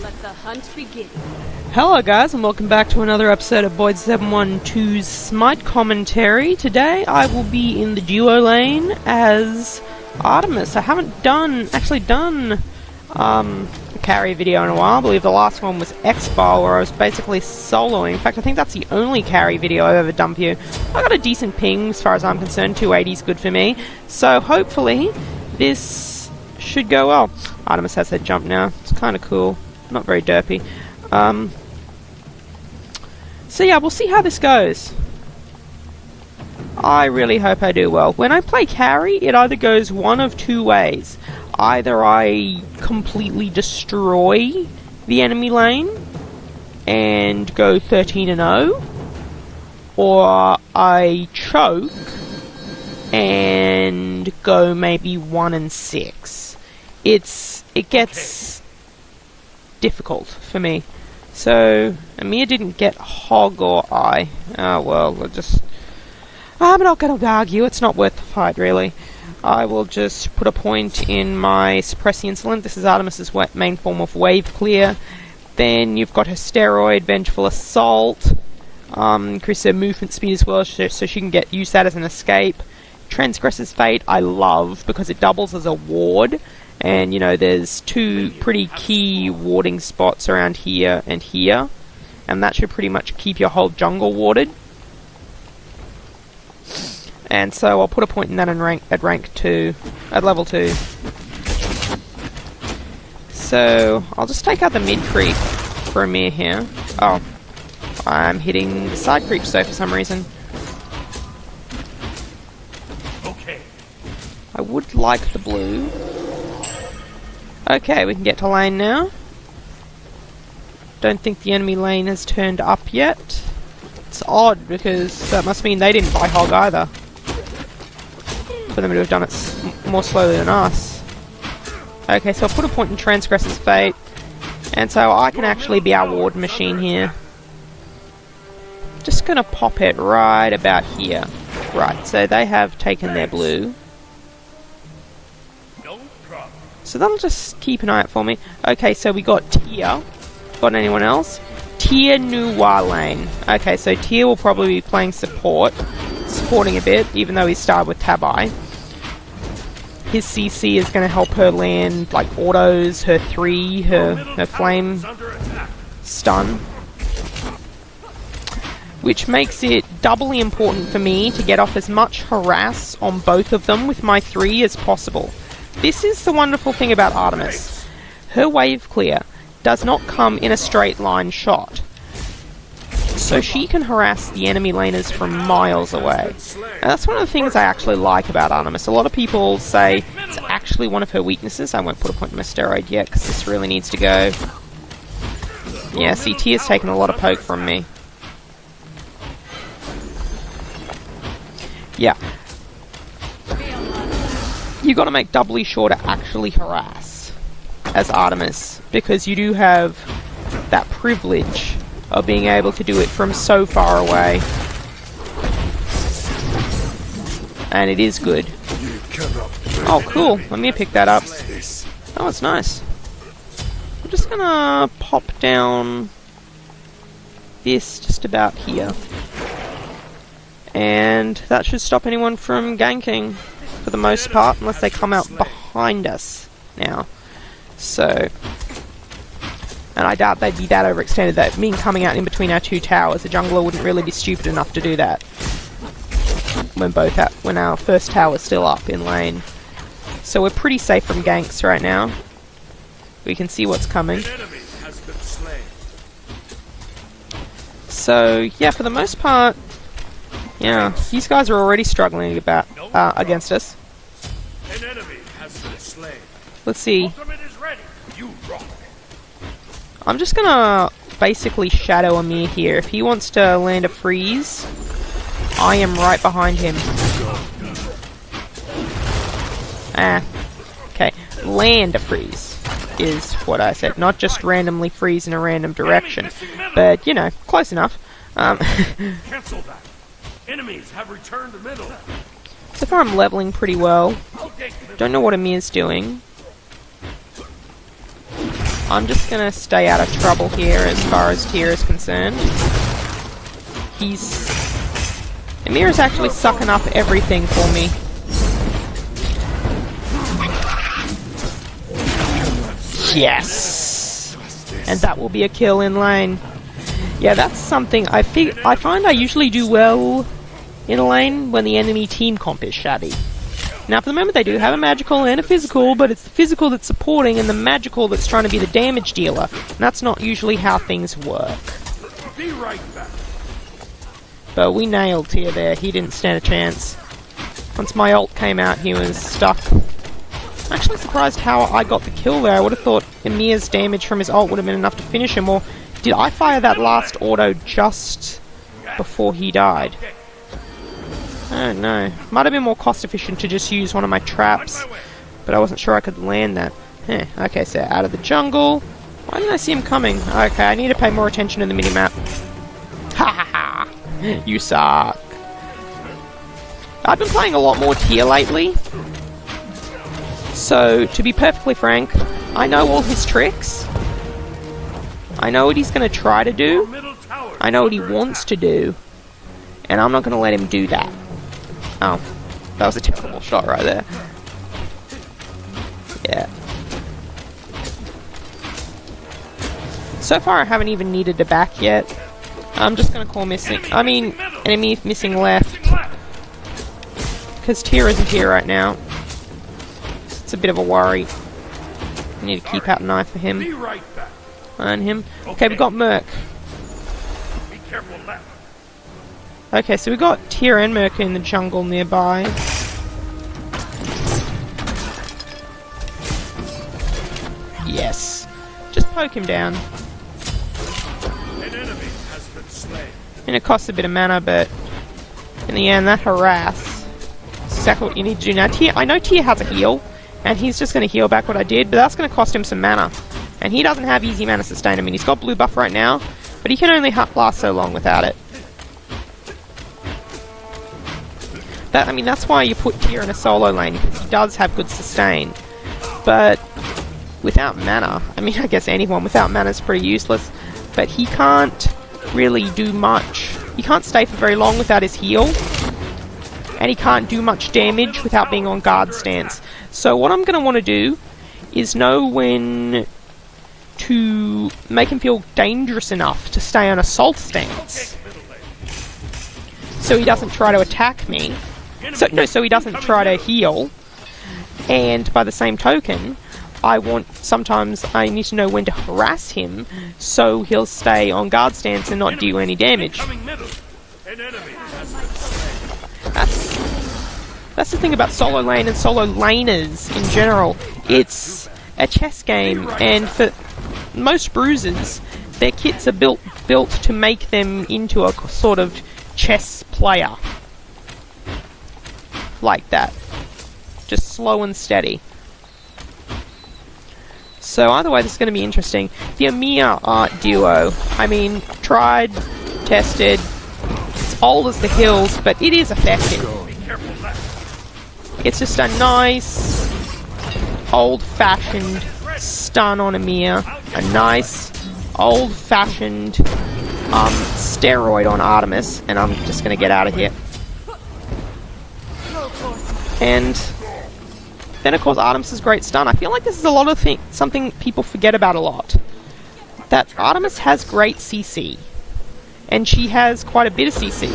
Let the hunt begin. Hello guys, and welcome back to another episode of Boyd712's Smite commentary. Today I will be in the duo lane as Artemis. I haven't actually done a carry video in a while. I believe the last one was X-Bar, where I was basically soloing. In fact, I think that's the only carry video I've ever done for you. I got a decent ping as far as I'm concerned. 280 is good for me. So hopefully this should go well. Artemis has her jump now. It's kind of cool. Not very derpy. So yeah, we'll see how this goes. I really hope I do well. When I play carry, it either goes one of two ways. Either I completely destroy the enemy lane and go 13-0, or I choke and go maybe 1-6. It gets difficult for me. So Amir didn't get hog or eye. Oh well, we'll just... I'm not going to argue, it's not worth the fight really. I will just put a point in my suppress the insolent. This is Artemis's main form of wave clear. Then you've got her steroid, vengeful assault. Increase her movement speed as well, so she can use that as an escape. Transgressor's Fate I love because it doubles as a ward. And, you know, there's two pretty key warding spots around here and here. And that should pretty much keep your whole jungle warded. And so I'll put a point in that at level 2. So I'll just take out the mid creep for Amir here. Oh, I'm hitting the side creep so for some reason. Okay. I would like the blue. Okay, we can get to lane now. Don't think the enemy lane has turned up yet. It's odd, because that must mean they didn't buy hog either. For them to have done it more slowly than us. Okay, so I'll put a point in Transgressor's Fate. And so I can actually be our ward machine here. Just gonna pop it right about here. Right, so they have taken their blue. So that'll just keep an eye out for me. Okay, so we got Tia. Got anyone else? Tia Nuwa lane. Okay, so Tia will probably be playing supporting a bit, even though he started with Tabai. His CC is going to help her land, like, autos, her 3, her flame stun. Which makes it doubly important for me to get off as much harass on both of them with my 3 as possible. This is the wonderful thing about Artemis. Her wave clear does not come in a straight line shot. So she can harass the enemy laners from miles away. And that's one of the things I actually like about Artemis. A lot of people say it's actually one of her weaknesses. I won't put a point in my steroid yet because this really needs to go. Yeah, see, Tia's taken a lot of poke from me. Yeah. You got to make doubly sure to actually harass as Artemis, because you do have that privilege of being able to do it from so far away. And it is good. Oh, cool. Let me pick that up. Oh, it's nice. I'm just gonna pop down this just about here. And that should stop anyone from ganking. For the most part, unless they come out behind us now. So, and I doubt they'd be that overextended. That me coming out in between our 2 towers, a jungler wouldn't really be stupid enough to do that. When our first tower's still up in lane. So we're pretty safe from ganks right now. We can see what's coming. So yeah, for the most part. Yeah, these guys are already struggling against us. An enemy has been slain. Let's see. I'm just gonna basically shadow Amir here. If he wants to land a freeze, I am right behind him. Okay, land a freeze is what I said. Not just randomly freeze in a random direction. But, you know, close enough. Cancel that. Enemies have returned to middle. So far I'm leveling pretty well. Don't know what Amir's doing. I'm just gonna stay out of trouble here as far as Tyr is concerned. Emir's actually sucking up everything for me. Yes! And that will be a kill in lane. Yeah, that's something I find I usually do well in a lane when the enemy team comp is shabby. Now, for the moment, they do have a magical and a physical, but it's the physical that's supporting and the magical that's trying to be the damage dealer. And that's not usually how things work. Be right back. But we nailed Tyr there. He didn't stand a chance. Once my ult came out, he was stuck. I'm actually surprised how I got the kill there. I would have thought Emir's damage from his ult would have been enough to finish him, or did I fire that last auto just before he died? I don't know. Might have been more cost efficient to just use one of my traps, but I wasn't sure I could land that. Okay, so out of the jungle. Why didn't I see him coming? Okay, I need to pay more attention to the minimap. Ha ha ha! You suck. I've been playing a lot more Tyr lately, so to be perfectly frank, I know all his tricks. I know what he's going to try to do. I know what he wants to do, and I'm not going to let him do that. Oh, that was a terrible shot right there. Yeah. So far I haven't even needed to back yet. I'm just gonna call missing. I mean, enemy missing left. Because Tyr isn't here right now. It's a bit of a worry. I need to keep out an eye for him. And him. Okay, we've got Merc. Be careful left. Okay, so we got Tyr and Merc in the jungle nearby. Yes. Just poke him down. An enemy has been slain. And it costs a bit of mana, but in the end, that harass is exactly what you need to do. Now, I know Tyr has a heal, and he's just going to heal back what I did, but that's going to cost him some mana. And he doesn't have easy mana sustain. I mean, he's got blue buff right now, but he can only last so long without it. I mean, that's why you put Tyr in a solo lane, because he does have good sustain. But without mana, I mean, I guess anyone without mana is pretty useless, but he can't really do much. He can't stay for very long without his heal, and he can't do much damage without being on guard stance. So what I'm going to want to do is know when to make him feel dangerous enough to stay on assault stance, so he doesn't try to attack me. So he doesn't try to heal. And by the same token, sometimes I need to know when to harass him, so he'll stay on guard stance and not do any damage. That's the thing about solo lane and solo laners in general. It's a chess game, and for most bruisers, their kits are built to make them into a sort of chess player. Like that. Just slow and steady. So either way, this is going to be interesting. The Emir art duo. I mean, tried, tested. It's old as the hills, but it is effective. It's just a nice, old-fashioned stun on Emir. A nice, old-fashioned steroid on Artemis. And I'm just going to get out of here. And then, of course, Artemis' great stun. I feel like this is a lot of something people forget about a lot. That Artemis has great CC. And she has quite a bit of CC.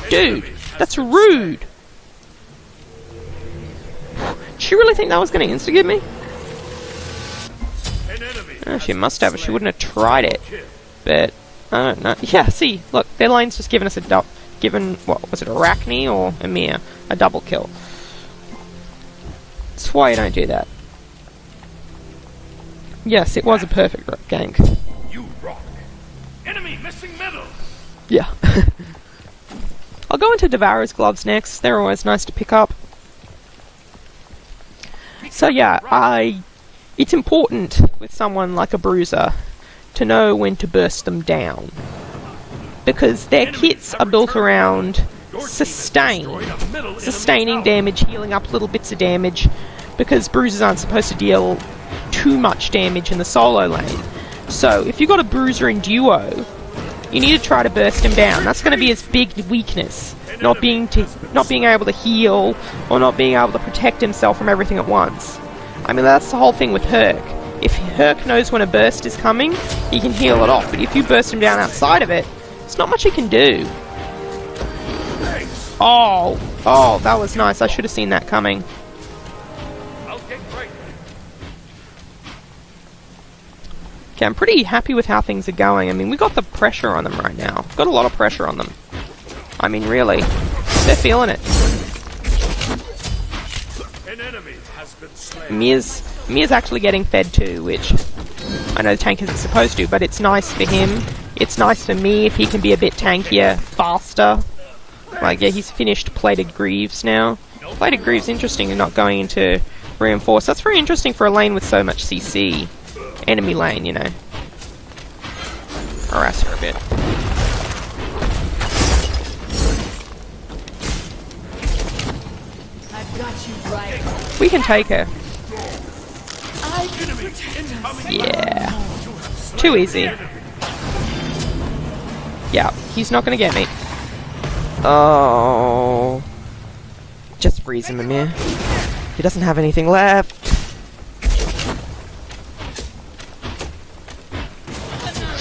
Dude, that's rude. Did she really think that was going to insta-get me? Oh, she must have. She wouldn't have tried it. But, I don't know. Yeah, see, look, their lane's just given us what was it, Arachne or Emir? A double kill. That's why you don't do that. Yes, it was a perfect gank. You rock. Enemy missing middle. Yeah. I'll go into Devoure's gloves next. They're always nice to pick up. So yeah, it's important with someone like a bruiser to know when to burst them down. Because their kits are built around sustaining damage, healing up little bits of damage, because bruisers aren't supposed to deal too much damage in the solo lane. So if you've got a bruiser in duo, you need to try to burst him down. That's going to be his big weakness. Not being able to heal, or not being able to protect himself from everything at once. I mean, that's the whole thing with Herc. If Herc knows when a burst is coming, he can heal it off. But if you burst him down outside of it, there's not much he can do. Oh, that was nice. I should have seen that coming. Okay, I'm pretty happy with how things are going. I mean, we got the pressure on them right now. We've got a lot of pressure on them. I mean, really. They're feeling it. An enemy has been slain. Mia's actually getting fed too, which I know the tank isn't supposed to, but it's nice for him. It's nice for me if he can be a bit tankier, faster. Like, yeah, he's finished Plated Greaves now. Plated Greaves, interesting, and not going into Reinforce. That's very interesting for a lane with so much CC. Enemy lane, you know. Harass her a bit. I've got you right. We can take her. Yeah. Too easy. Yeah, he's not gonna get me. Oh. Just freeze him, Amir. He doesn't have anything left.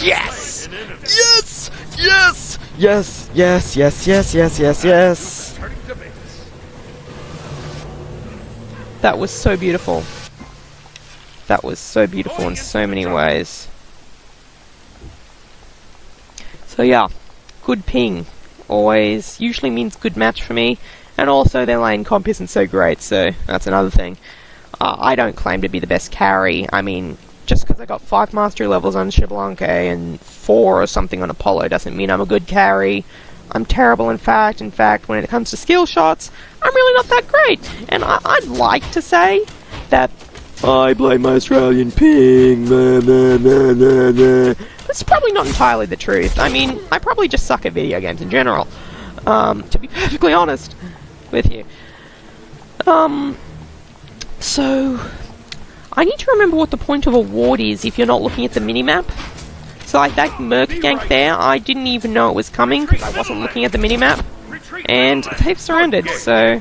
Yes! Yes! Yes! Yes! Yes! Yes! Yes! Yes! Yes! Yes! That was so beautiful. That was so beautiful in so many ways. So yeah, good ping. Always, usually means good match for me. And also their lane comp isn't so great, so that's another thing. I don't claim to be the best carry. I mean, just because I got 5 mastery levels on Xbalanque and 4 or something on Apollo doesn't mean I'm a good carry. I'm terrible, in fact. In fact, when it comes to skill shots, I'm really not that great. And I'd like to say that I blame my Australian ping. That's probably not entirely the truth. I mean, I probably just suck at video games in general. To be perfectly honest with you. So I need to remember what the point of a ward is if you're not looking at the minimap. So like that Merc gank there, I didn't even know it was coming because I wasn't looking at the minimap. And they've surrendered, so...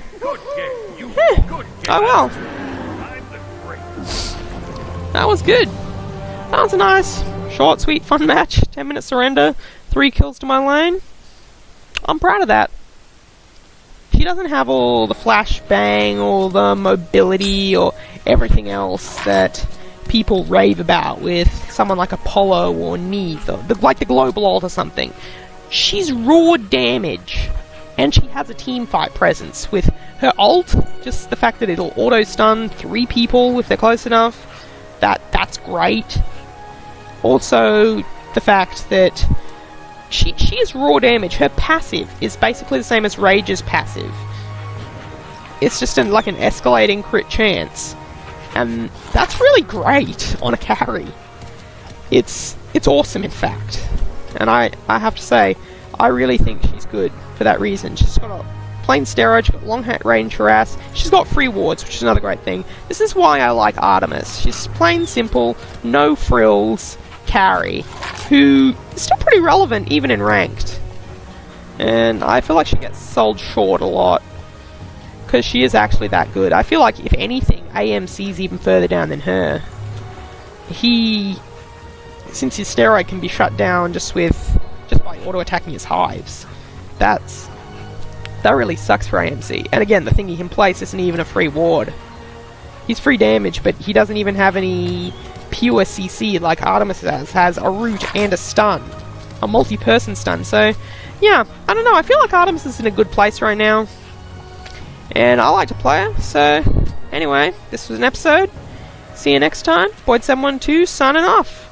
Oh well. That was good. That was a nice, short, sweet, fun match. 10-minute surrender, 3 kills to my lane. I'm proud of that. She doesn't have all the flashbang, or the mobility, or everything else that people rave about with someone like Apollo or Neith, or like the Global Ult or something. She's raw damage, and she has a teamfight presence with her ult. Just the fact that it'll auto-stun 3 people if they're close enough. That's great. Also, the fact that she is raw damage. Her passive is basically the same as Rage's passive. It's just like an escalating crit chance. And that's really great on a carry. It's awesome, in fact. And I have to say, I really think she's good for that reason. She's got a plain steroid, she's got long range harass, she's got free wards, which is another great thing. This is why I like Artemis. She's plain simple, no frills carry, who is still pretty relevant even in ranked. And I feel like she gets sold short a lot, because she is actually that good. I feel like, if anything, AMC's even further down than her. Since his steroid can be shut down just by auto-attacking his hives, that really sucks for AMC. And again, the thing he can place isn't even a free ward. He's free damage, but he doesn't even have any pure CC like Artemis has a root and a stun. A multi-person stun. So, yeah, I don't know. I feel like Artemis is in a good place right now. And I like to play her. So, anyway, this was an episode. See you next time. Boyd712 signing off.